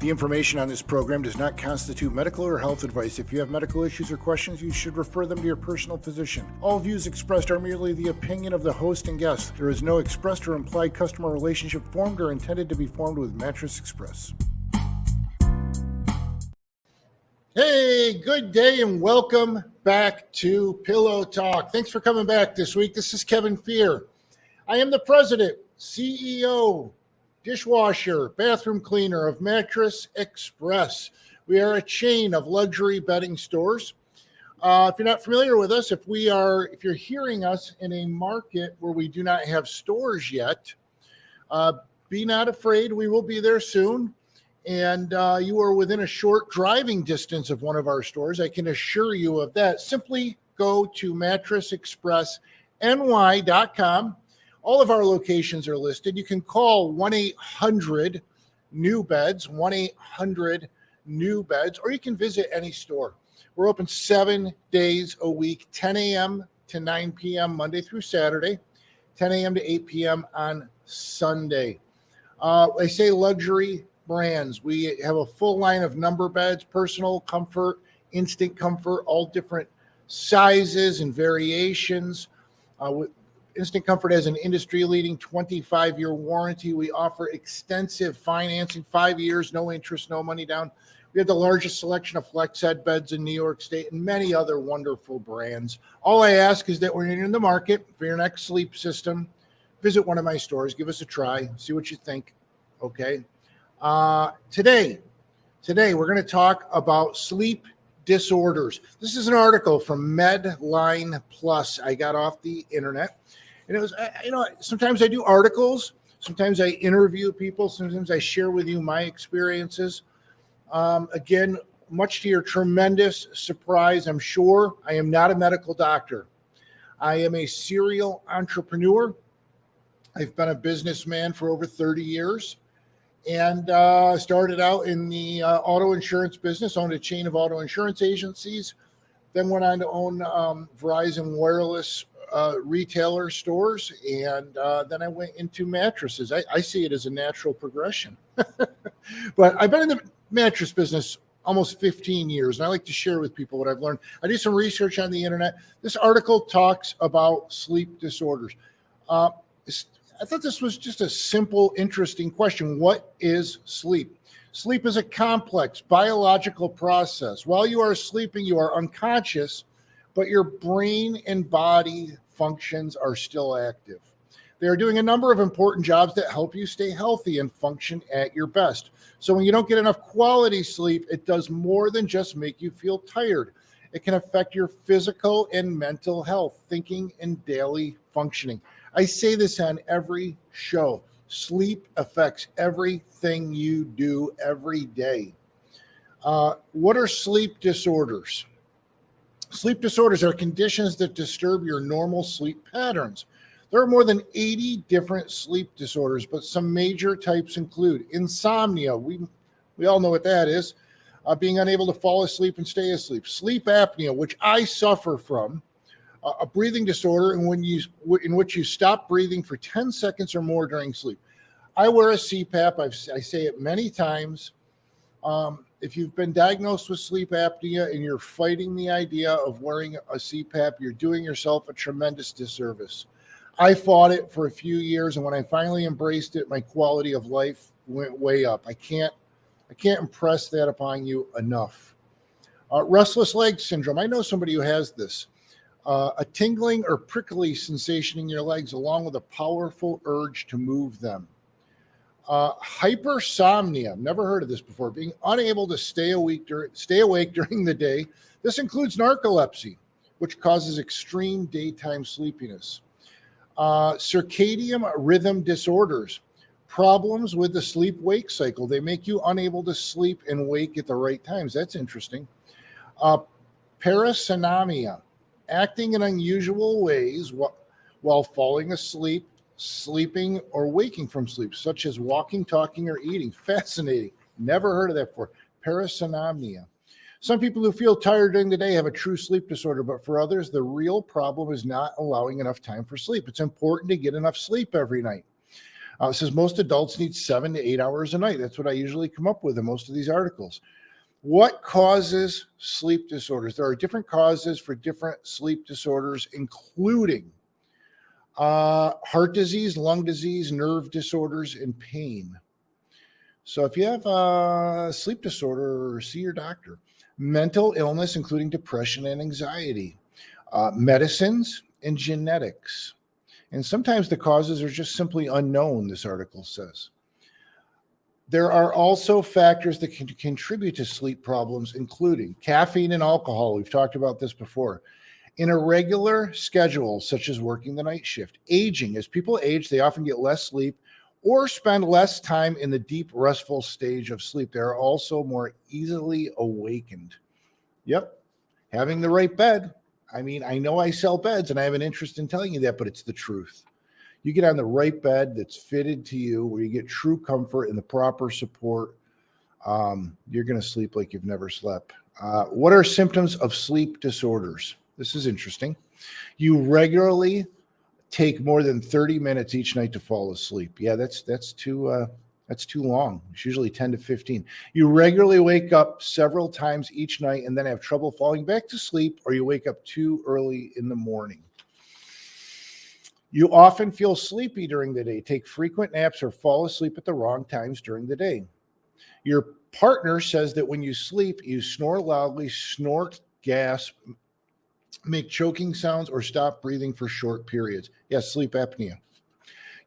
The information on this program does not constitute medical or health advice. If you have medical issues or questions, you should refer them to your personal physician. All views expressed are merely the opinion of the host and guest. There is no expressed or implied customer relationship formed or intended to be formed with Mattress Express. Hey, good day and welcome back to Pillow Talk. Thanks for coming back this week. This is Kevin Fear. I am the president, CEO, dishwasher, bathroom cleaner of Mattress Express. We are a chain of luxury bedding stores. If you're not familiar with us, if you're hearing us in a market where we do not have stores yet, be not afraid. We will be there soon. And you are within a short driving distance of one of our stores. I can assure you of that. Simply go to mattressexpressny.com. All of our locations are listed. You can call 1-800-NEW-BEDS, 1-800-NEW-BEDS, or you can visit any store. We're open 7 days a week, 10 a.m. to 9 p.m. Monday through Saturday, 10 a.m. to 8 p.m. on Sunday. I say luxury brands. We have a full line of number beds, personal comfort, instant comfort, all different sizes and variations. Instant Comfort has an industry-leading 25-year warranty. We offer extensive financing, 5 years, no interest, no money down. We have the largest selection of flex head beds in New York State and many other wonderful brands. All I ask is that when you're in the market for your next sleep system, visit one of my stores, give us a try, see what you think, okay? Today, we're going to talk about sleep disorders. This is an article from Medline Plus I got off the internet. And it was, sometimes I do articles, sometimes I interview people, sometimes I share with you my experiences. Again, much to your tremendous surprise, I'm sure, I am not a medical doctor. I am a serial entrepreneur. I've been a businessman for over 30 years and started out in the auto insurance business, owned a chain of auto insurance agencies, then went on to own Verizon Wireless retailer stores, and then I went into mattresses. I see it as a natural progression. But I've been in the mattress business almost 15 years, and I like to share with people what I've learned. I do some research on the internet. This article talks about sleep disorders. I thought this was just a simple, interesting question. What is sleep? Sleep is a complex biological process. While you are sleeping, you are unconscious, but your brain and body functions are still active. They are doing a number of important jobs that help you stay healthy and function at your best. So when you don't get enough quality sleep, it does more than just make you feel tired. It can affect your physical and mental health, thinking, and daily functioning. I say this on every show. Sleep affects everything you do every day. What are sleep disorders? Sleep disorders are conditions that disturb your normal sleep patterns. There are more than 80 different sleep disorders, but some major types include insomnia. We all know what that is. Being unable to fall asleep and stay asleep. Sleep apnea, which I suffer from. A breathing disorder in which you stop breathing for 10 seconds or more during sleep. I wear a CPAP. I say it many times. If you've been diagnosed with sleep apnea and you're fighting the idea of wearing a CPAP, you're doing yourself a tremendous disservice. I fought it for a few years, and when I finally embraced it, my quality of life went way up. I can't impress that upon you enough. Restless leg syndrome. I know somebody who has this. A tingling or prickly sensation in your legs, along with a powerful urge to move them. Hypersomnia, never heard of this before, being unable to stay awake during the day. This includes narcolepsy, which causes extreme daytime sleepiness. Circadian rhythm disorders, problems with the sleep-wake cycle. They make you unable to sleep and wake at the right times. That's interesting. Parasomnia, acting in unusual ways while falling asleep, sleeping, or waking from sleep, such as walking, talking, or eating. Fascinating. Never heard of that before. Parasomnia. Some people who feel tired during the day have a true sleep disorder, but for others, the real problem is not allowing enough time for sleep. It's important to get enough sleep every night. It says most adults need 7 to 8 hours a night. That's what I usually come up with in most of these articles. What causes sleep disorders? There are different causes for different sleep disorders, including heart disease, lung disease, nerve disorders, and pain. So if you have a sleep disorder, see your doctor. Mental illness, including depression and anxiety, medicines, and genetics. And sometimes the causes are just simply unknown, this article says. There are also factors that can contribute to sleep problems, including caffeine and alcohol. We've talked about this before. In a regular schedule, such as working the night shift, aging. As people age, they often get less sleep or spend less time in the deep, restful stage of sleep. They are also more easily awakened. Yep, having the right bed. I mean, I know I sell beds and I have an interest in telling you that, but it's the truth. You get on the right bed that's fitted to you, where you get true comfort and the proper support, you're going to sleep like you've never slept. What are symptoms of sleep disorders? This is interesting. You regularly take more than 30 minutes each night to fall asleep. Yeah, that's too long. It's usually 10 to 15. You regularly wake up several times each night and then have trouble falling back to sleep, or you wake up too early in the morning. You often feel sleepy during the day, take frequent naps, or fall asleep at the wrong times during the day. Your partner says that when you sleep, you snore loudly, snort, gasp, make choking sounds, or stop breathing for short periods. Yes, sleep apnea.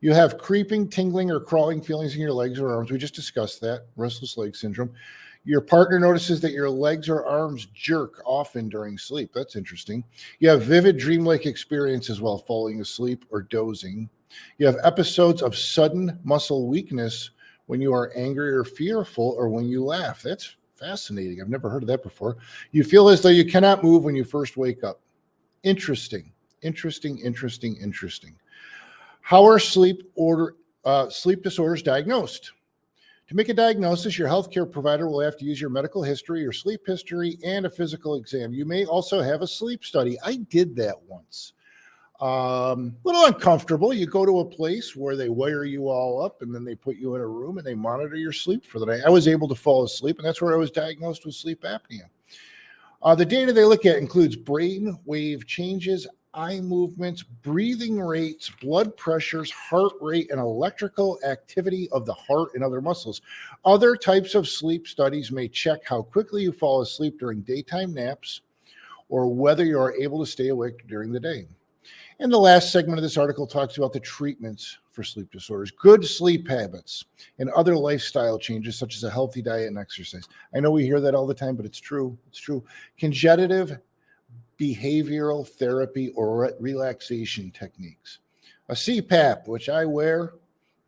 You have creeping, tingling, or crawling feelings in your legs or arms. We just discussed that, restless leg syndrome. Your partner notices that your legs or arms jerk often during sleep. That's interesting. You have vivid dreamlike experiences while falling asleep or dozing. You have episodes of sudden muscle weakness when you are angry or fearful, or when you laugh. That's fascinating. I've never heard of that before. You feel as though you cannot move when you first wake up. Interesting. How are sleep disorders diagnosed? To make a diagnosis, your healthcare provider will have to use your medical history, your sleep history, and a physical exam. You may also have a sleep study. I did that once. A little uncomfortable. You go to a place where they wire you all up, and then they put you in a room and they monitor your sleep for the night. I was able to fall asleep, and that's where I was diagnosed with sleep apnea. The data they look at includes brain wave changes, eye movements, breathing rates, blood pressures, heart rate, and electrical activity of the heart and other muscles. Other types of sleep studies may check how quickly you fall asleep during daytime naps, or whether you are able to stay awake during the day. And the last segment of this article talks about the treatments for sleep disorders, good sleep habits, and other lifestyle changes such as a healthy diet and exercise. I know we hear that all the time, but it's true. It's true. Cognitive behavioral therapy or relaxation techniques. A CPAP, which I wear,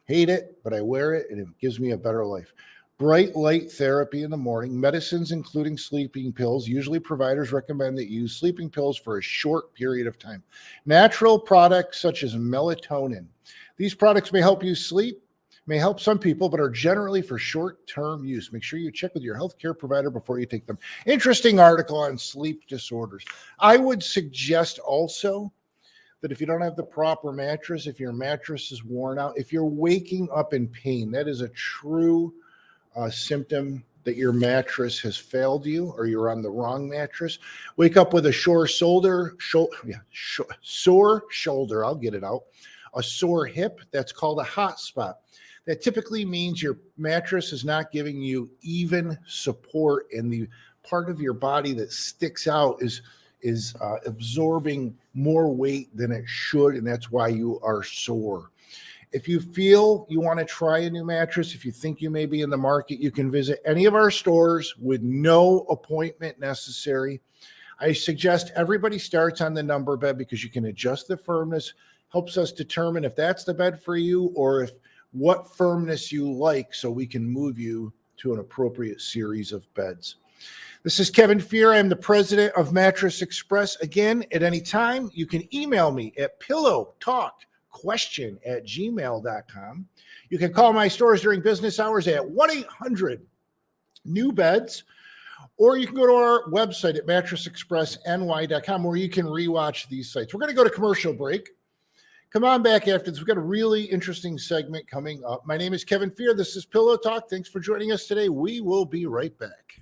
hate it, but I wear it and it gives me a better life. Bright light therapy in the morning, medicines including sleeping pills. Usually providers recommend that you use sleeping pills for a short period of time. Natural products such as melatonin. These products may help you sleep, may help some people, but are generally for short-term use. Make sure you check with your healthcare provider before you take them. Interesting article on sleep disorders. I would suggest also that if you don't have the proper mattress, if your mattress is worn out, if you're waking up in pain, that is a true symptom that your mattress has failed you, or you're on the wrong mattress. Wake up with a sore shoulder. I'll get it out. A sore hip. That's called a hot spot. That typically means your mattress is not giving you even support, and the part of your body that sticks out is absorbing more weight than it should, and that's why you are sore. If you feel you want to try a new mattress, if you think you may be in the market, you can visit any of our stores with no appointment necessary. I suggest everybody starts on the number bed because you can adjust the firmness, helps us determine if that's the bed for you or if what firmness you like, so we can move you to an appropriate series of beds. This is Kevin Fear. I'm the president of Mattress Express. Again, at any time, you can email me at pillowtalkquestion@gmail.com. You can call my stores during business hours at 1-800-NEW-BEDS, or you can go to our website at mattressexpressny.com, where you can rewatch these sites. We're going to go to commercial break. Come on back after this. We've got a really interesting segment coming up. My name is Kevin Fear. This is Pillow Talk. Thanks for joining us today. We will be right back.